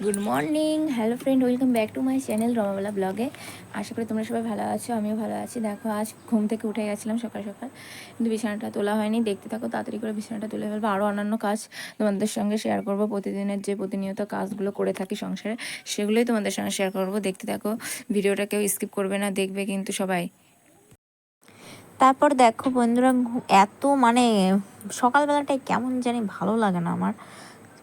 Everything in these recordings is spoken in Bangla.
Good morning, hello friend, welcome back to my channel Ramabala ব্লগে। আশা করি তোমরা সবাই ভালো আছো, আমিও ভালো আছি। দেখো, আজ ঘুম থেকে উঠে গেছিলাম সকাল সকাল, কিন্তু বিছানাটা তোলা হয়নি। দেখতে থাকো, তাড়াতাড়ি করে বিছানাটা তুলে ফেলবো। আরও অন্যান্য কাজ তোমাদের সঙ্গে শেয়ার করবো। প্রতিদিনের যে প্রতিনিয়ত কাজগুলো করে থাকি সংসারে, সেগুলোই তোমাদের সঙ্গে শেয়ার করবো। দেখতে থাকো, ভিডিওটা কেউ স্কিপ করবে না, দেখবে কিন্তু সবাই। তারপর দেখো বন্ধুরা, এত সকালবেলাটাই কেমন জানি ভালো লাগে না আমার।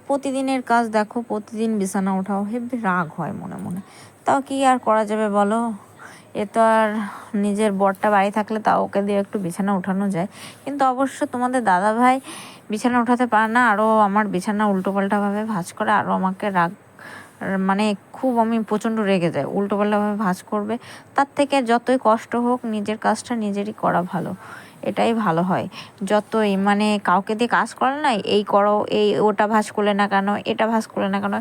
প্রতিদিনের কাজ দেখো, প্রতিদিন বিছানা ওঠাও, হেব্বি রাগ হয় মনে মনে। তাও কি আর করা যাবে বলো, এ তো আর নিজের বরটা বাড়ি থাকলে তাও ওকে দিয়ে একটু বিছানা উঠানো যায়, কিন্তু অবশ্য তোমাদের দাদা ভাই বিছানা উঠাতে পারে না। আরও আমার বিছানা উল্টোপাল্টাভাবে ভাঁজ করে, আরও আমাকে রাগ খুব আমি প্রচণ্ড রেগে যাই। উল্টোপাল্টাভাবে ভাঁজ করবে, তার থেকে যতই কষ্ট হোক নিজের কাজটা নিজেরই করা ভালো, এটাই ভালো হয়। যতই কাউকে দিয়ে কাজ করে না, এই করো, এই ওটা ভাঁজ করলে না কেন, এটা ভাঁজ করলে না কেন,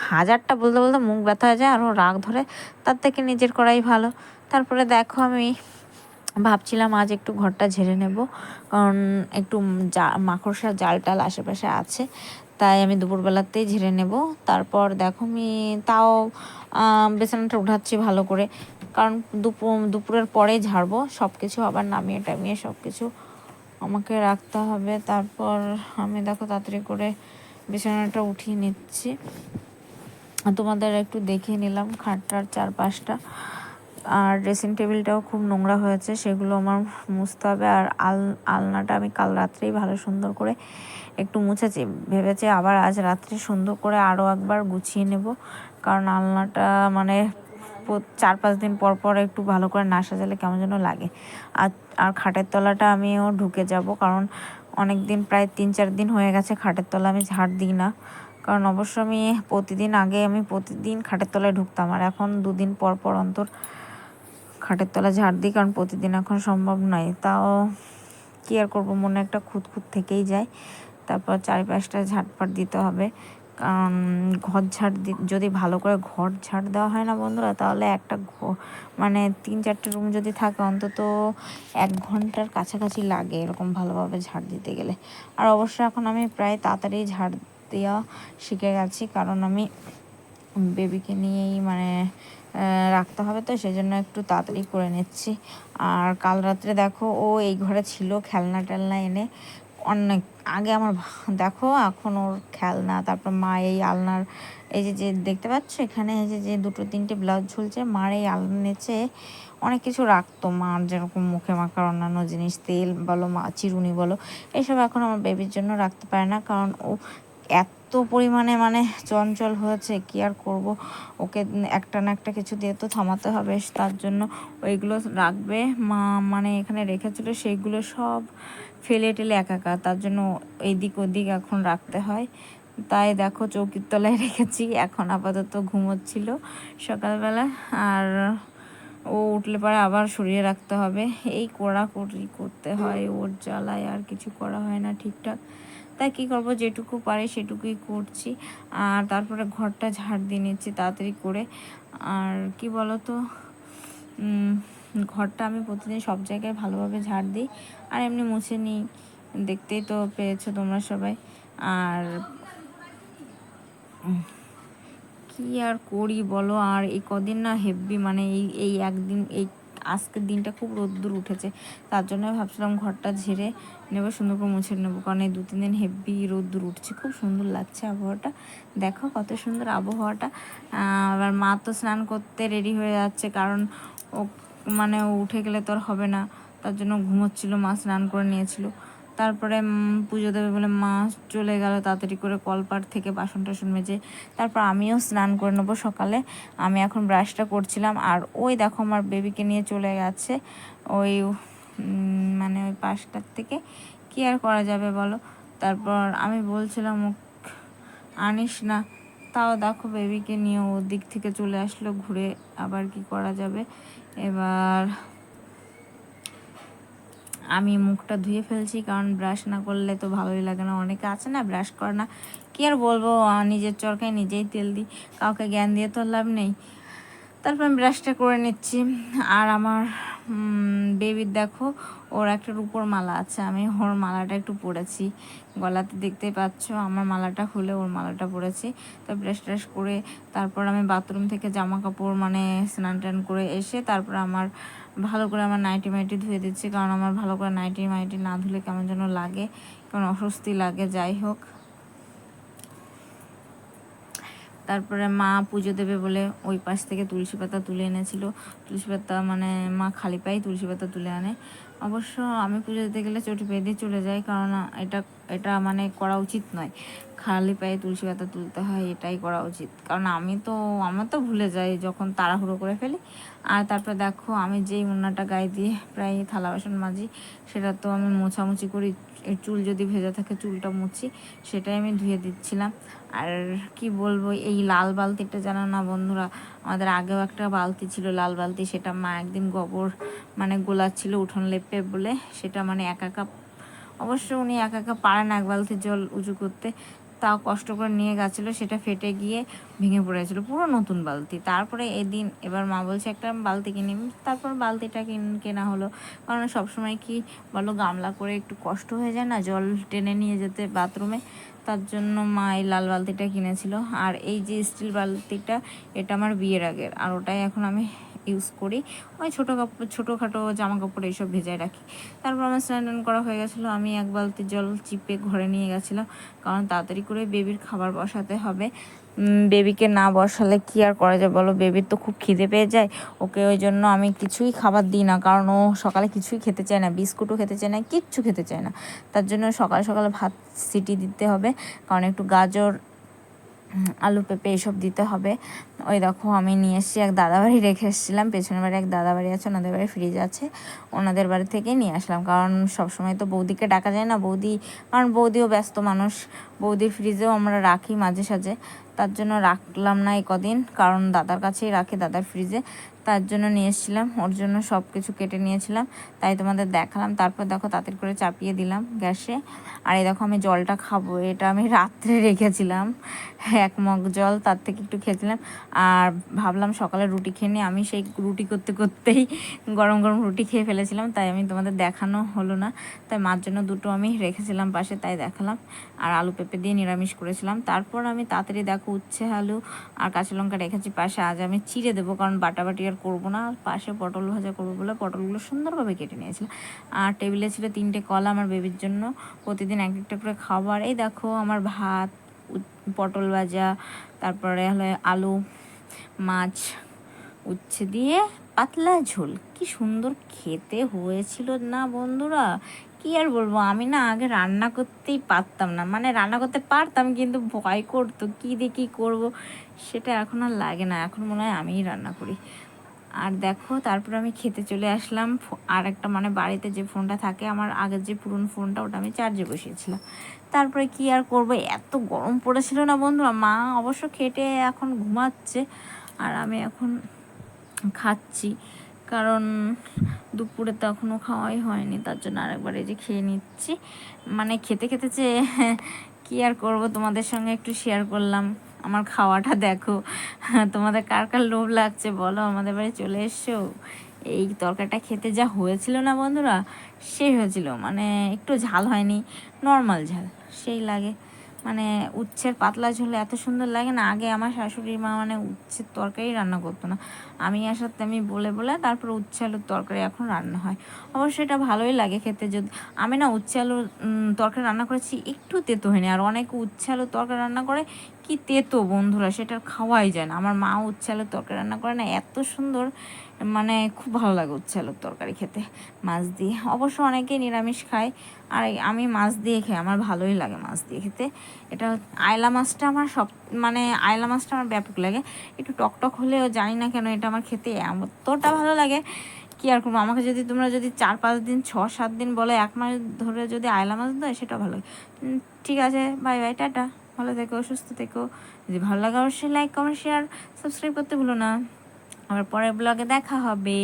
হাজারটা বলতে বলতে মুখ ব্যথা হয়ে যায়, আরও রাগ ধরে। তার থেকে নিজের করাই ভালো। তারপরে দেখো, আমি ভাবছিলাম আজ একটু ঘরটা ঝেড়ে নেব, কারণ একটু মাকড়সার জাল টাল আশেপাশে আছে, তাই আমি দুপুরবেলাতেই ঝেড়ে নেব। তারপর দেখো, আমি তাও বিছানাটা উঠাচ্ছি ভালো করে, কারণ দুপুরের পরেই ঝাড়বো সব কিছু, আবার নামিয়ে টামিয়ে সব কিছু আমাকে রাখতে হবে। তারপর আমি দেখো তাড়াতাড়ি করে বিছানাটা উঠিয়ে নিচ্ছি। তোমাদের একটু দেখিয়ে নিলাম খাটটার চারপাশটা। আর ড্রেসিং টেবিলটাও খুব নোংরা হয়েছে, সেগুলো আমার মুছতে হবে। আর আলনাটা আমি কাল রাত্রেই ভালো সুন্দর করে একটু মুছেছি, ভেবেছি আবার আজ রাত্রে সুন্দর করে আরও একবার গুছিয়ে নেব, কারণ আলনাটা 4-5 দিন পর পর একটু ভালো করে না সাজালে কেমন যেন লাগে। আর খাটের তলাটা আমিও ঢুকে যাব, কারণ অনেক দিন, প্রায় 3-4 দিন হয়ে গেছে খাটের তলা আমি ঝাড় দিই না। কারণ অবশ্য আমি প্রতিদিন খাটের তলায় ঢুকতাম, আর এখন 2 দিন পর পর অন্তর খাটের তলা ঝাড় দিই, কারণ প্রতিদিন এখন সম্ভব নয়। তাও কি আর করবো, মনে একটা খুঁতখুত থেকেই যায়। তারপর চারিপাশটা ঝাড়পাট দিতে হবে, কারণ ঘর যদি ভালো করে ঘর ঝাড় দেওয়া হয় না বন্ধুরা, তাহলে একটা 3-4টে রুম যদি থাকে, অন্তত 1 ঘন্টার কাছাকাছি লাগে এরকম ভালোভাবে ঝাড় দিতে গেলে। আর অবশ্য এখন আমি প্রায় তাড়াতাড়ি ঝাড় দেওয়া শিখে গেছি, কারণ আমি বেবিকে নিয়েই রাখতে হবে, তো সেই জন্য একটু তাড়াতাড়ি করে নিচ্ছি। আর কাল রাত্রে দেখো, ও এই ঘরে ছিল খেলনা টেলনা এনে, অনেক আগে আমার দেখো এখন ওর খেলনা। তারপর মা এই আলনার, এই যে দেখতে পাচ্ছ এখানে, এই যে 2-3টে ব্লাউজ ঝুলছে, মার এই আলনার নিচে অনেক কিছু রাখতো মার, যেরকম মুখে মাখার অন্যান্য জিনিস, তেল বলো, চিরুনি বলো, এইসব এখন আমার বেবির জন্য রাখতে পারে না, কারণ ও এত পরিমাণে চঞ্চল হয়েছে, কি আর করব, ওকে একটা না একটা কিছু দিয়ে তো থামাতে হবে। তার জন্য ওইগুলো রাখবে মা, এখানে রেখেছিল, সেইগুলো সব ফেলে টেলে একাকার, তার জন্য এইদিক ওদিক এখন রাখতে হয়। তাই দেখো চৌকির তলায় রেখেছি, এখন আপাতত ঘুমোচ্ছিল সকালবেলা। আর ও উঠলে পরে আবার সরিয়ে রাখতে হবে, এই কোড়াকুড়ি করতে হয় ওর জ্বালায়, আর কিছু করা হয় না ঠিকঠাক। তাই কী করবো, যেটুকু পারি সেটুকুই করছি। আর তারপরে ঘরটা ঝাড় দিয়ে নিচ্ছি তাড়াতাড়ি করে। আর কি বলো তো, ঘরটা আমি প্রতিদিন সব জায়গায় ভালোভাবে ঝাড় দিই, আর এমনি মুছে নিই, দেখতেই তো পেয়েছো তোমরা সবাই। আর কি আর করি বলো, আর এই কদিন না হেব্বি, এই একদিন, এই আজকের দিনটা খুব রোদ্দুর উঠেছে, তার জন্য ভাবছিলাম ঘরটা ঝেড়ে নেবো, সুন্দর করে মুছে নেবো, কারণ এই 2-3 দিন হেব্বি রোদ্দুর উঠছে, খুব সুন্দর লাগছে আবহাওয়াটা। দেখো কত সুন্দর আবহাওয়াটা। আবার মা তো স্নান করতে রেডি হয়ে যাচ্ছে, কারণ ও ও উঠে গেলে তো আর হবে না, তার জন্য ঘুমোচ্ছিল, মা স্নান করে নিয়েছিল। তারপরে পুজো দেবে বলে মা চলে গেল তাড়াতাড়ি করে কলপাট থেকে বাসন টাসন মেজে। তারপর আমিও স্নান করে নেবো সকালে। আমি এখন ব্রাশটা করছিলাম, আর ওই দেখো আমার বেবিকে নিয়ে চলে গেছে ওই ওই পাশটার থেকে, কি আর করা যাবে বলো। তারপর আমি বলছিলাম আনিস না, তাও দেখো বেবিকে নিয়ে ওর দিক থেকে চলে আসলো ঘুরে, আবার কি করা যাবে। এবার আমি মুখটা ধুয়ে ফেলছি, কারণ ব্রাশ না করলে তো ভালোই লাগে না, অনেকে আছে না ব্রাশ করে না, কি আর বলবো, নিজের চরকায় নিজেই তেল দিই, কাউকে জ্ঞান দিয়ে তো লাভ নেই। তারপর আমি ব্রাশটা করে নিচ্ছি। আর আমার বেবির দেখো ওর একটা রূপোর মালা আছে, আমি ওর মালাটা একটু পরেছি গলাতে, দেখতেই পাচ্ছ আমার মালাটা খুলে ওর মালাটা পরেছি। তো ব্রাশ ট্রাশ করে তারপর আমি বাথরুম থেকে জামা কাপড় মানে স্নান টান করে এসে তারপর আমার ভালো করে আমার নাইটি মাইটি ধুয়ে দিচ্ছি, কারণ আমার ভালো করে নাইটি মাইটি না ধুলে কেমন যেন লাগে, কারণ অস্বস্তি লাগে। যাই হোক, তারপরে মা পুজো দেবে বলে ওই পাশ থেকে তুলসী পাতা তুলে এনেছিল। তুলসী পাতা মানে মা খালি পায়ে তুলসী পাতা তুলে আনে। অবশ্য আমি পুজো দিতে গেলে চটি পেয়ে দিয়ে চলে যাই, কারণ এটা এটা মানে করা উচিত নয়, খালি পায়ে তুলসী পাতা তুলতে হয়, এটাই করা উচিত। কারণ আমার তো ভুলে যাই যখন তাড়াহুড়ো করে ফেলি। আর তারপরে দেখো আমি যেই মুন্নাটা গায়ে দিয়ে প্রায় থালা বাসন মাজি, সেটা তো আমি মোছামুছি করি, চুল যদি ভেজা থাকে চুলটা মুছি, সেটাই আমি ধুয়ে দিচ্ছিলাম। আর কি বলবো, এই লাল বালতিটা জানো না বন্ধুরা, আমাদের আগেও একটা বালতি ছিল লাল বালতি, সেটা মা একদিন গোবর মানে গোলাচ্ছিল উঠোন লেপে বলে, সেটা মানে একা একা, অবশ্য উনি একা একা পারে না এক বালতি জল উঁচু করতে, তাও কষ্ট করে নিয়ে গেছিলো, সেটা ফেটে গিয়ে ভেঙে পড়েছিল, পুরো নতুন বালতি। তারপরে এবার মা বলছে একটা বালতি কিনে, তারপর বালতিটা কেনা হলো। কারণ সবসময় কি বলো, গামলা করে একটু কষ্ট হয়ে যায় না জল টেনে নিয়ে যেতে বাথরুমে, তার জন্য মা এই লাল বালতিটা কিনেছিল। আর এই যে স্টিল বালতিটা, এটা আমার বিয়ের আগের, আর ওটাই এখন আমি ইউজ করি, ওই ছোটোখাটো জামা কাপড় এইসব ভেজায় রাখি। তারপর আমার স্নান করা হয়ে গেছিলো, আমি এক বালতি জল চিপে ঘরে নিয়ে গেছিলাম, কারণ তাড়াতাড়ি করে বেবির খাবার বসাতে হবে। বেবিকে না বসালে কি আর করা যায় বলো, বেবির তো খুব খিদে পেয়ে যায়, ওকে ওই জন্য আমি কিছুই খাবার দিই না, কারণ ও সকালে কিছুই খেতে চায় না, বিস্কুটও খেতে চায় না, কিচ্ছু খেতে চায় না। তার জন্য সকালে সকালে ভাত সিটি দিতে হবে, কারণ একটু গাজর আলু পেঁপে এসব দিতে হবে। ওই দেখো আমি নিয়ে এসেছি, এক দাদাবাড়ি রেখে এসেছিলাম, পেছনের বাড়ি এক দাদাবাড়ি আছে, ওনাদের বাড়ি ফ্রিজ আছে, ওনাদের বাড়ি থেকেই নিয়ে আসলাম। কারণ সবসময় তো বৌদিকে ডাকা যায় না, কারণ বৌদিও ব্যস্ত মানুষ, বৌদির ফ্রিজেও আমরা রাখি মাঝে সাঝে, তার জন্য রাখলাম না এই কদিন, কারণ দাদার কাছেই রাখি, দাদার ফ্রিজে, তার জন্য নিয়ে এসেছিলাম, ওর জন্য সব কিছু কেটে নিয়েছিলাম, তাই তোমাদের দেখালাম। তারপর দেখো তাড়াতাড়ি করে চাপিয়ে দিলাম গ্যাসে। আর এই দেখো আমি জলটা খাবো, এটা আমি রাত্রে রেখেছিলাম 1 মগ জল, তার থেকে একটু খেয়েছিলাম। আর ভাবলাম সকালে রুটি খেয়ে নিই, আমি সেই রুটি করতে করতেই গরম গরম রুটি খেয়ে ফেলেছিলাম, তাই আমি তোমাদের দেখানো হলো না, তাই মার জন্য দুটো আমি রেখেছিলাম পাশে, তাই দেখালাম। আর আলু পেঁপে দিয়ে নিরামিষ করেছিলাম। তারপর আমি তাড়াতাড়ি দেখো উচ্ছে আলু আর কাঁচা লঙ্কা রেখেছি পাশে, আজ আমি চিড়ে দেবো, কারণ বাটাবাটি আর করবো না, পাশে পটল ভাজা করবো বলে পটলগুলো সুন্দরভাবে কেটে নিয়েছিলাম। আর টেবিলে ছিল 3টে কলা আমার বেবির জন্য, প্রতিদিন এক একটা করে খাবার। এই দেখো আমার ভাত, পটল ভাজা, তারপরে হলো আলু, মাছ, উচ্ছে দিয়ে পাতলা ঝোল, কি সুন্দর খেতে হয়েছিল না বন্ধুরা, কি আর বলবো। আমি না আগে রান্না করতেই পারতাম না, মানে রান্না করতে পারতাম কিন্তু ভয় করতো, কী দিয়ে কী করবো, সেটা এখন আর লাগে না, এখন মনে হয় আমিই রান্না করি। আর দেখো তারপর আমি খেতে চলে আসলাম। আর একটা মানে বাড়িতে যে ফোনটা থাকে আমার আগের যে পুরনো ফোনটা, ওটা আমি চার্জে বসিয়েছিলাম। তারপরে কি আর করবো, এত গরম পড়েছিল না বন্ধুরা। মা অবশ্য খেটে এখন ঘুমাচ্ছে, আর আমি এখন খাচ্ছি, কারণ দুপুরে তো এখনও খাওয়াই হয়নি, তার জন্য আরেকবার এই যে খেয়ে নিচ্ছি। মানে খেতে খেতে যে কী আর করব, তোমাদের সঙ্গে একটু শেয়ার করলাম আমার খাওয়াটা। দেখো তোমাদের কার কার লোভ লাগছে বলো, আমাদের বাড়ি চলে এসছো। এই তরকারিটা খেতে যা হয়েছিল না বন্ধুরা, সেই হয়েছিল, মানে একটু ঝাল হয়নি, নর্মাল ঝাল, সেই লাগে। মানে উচ্ছের পাতলা ঝোলে এত সুন্দর লাগে না, আগে আমার শাশুড়ি মা মানে উচ্ছের তরকারি রান্না করতো না, আমি আসাতে আমি বলে বলে তারপর উচ্ছে আলুর তরকারি এখন রান্না হয়। অবশ্যই এটা ভালোই লাগে খেতে। যদি আমি না উচ্ছে আলুর তরকারি রান্না করেছি, একটু তেতো হয়নি। আর অনেকে উচ্ছে আলুর তরকারি রান্না করে কি তেতো বন্ধুরা, সেটা খাওয়াই যায় না। আমার মা উচ্ছে আলুর তরকারি রান্না করে না, এত সুন্দর, মানে খুব ভালো লাগে উচ্ছে আলুর তরকারি খেতে মাছ দিয়ে। অবশ্য অনেকেই নিরামিষ খায়, আর আমি মাছ দিয়ে খাই, আমার ভালোই লাগে মাছ দিয়ে খেতে। এটা আয়লা মাছটা আমার মানে আয়লা মাছটা আমার ব্যাপক লাগে, একটু টকটক হলেও জানি না কেন এটা আমার খেতে এতটা ভালো লাগে। কি আর করবো, আমাকে যদি তোমরা যদি 4-5 দিন 6-7 দিন বলে 1 মাস ধরে যদি আয়লা মাছ দেয়, সেটা ভালো লাগে। ঠিক আছে, বাই বাই, টাটা, ভালো থেকো, সুস্থ থেকো। যদি ভালো লাগে অবশ্যই লাইক কমেন্ট শেয়ার সাবস্ক্রাইব করতে ভুলো না। আবার পরের ব্লগে দেখা হবে।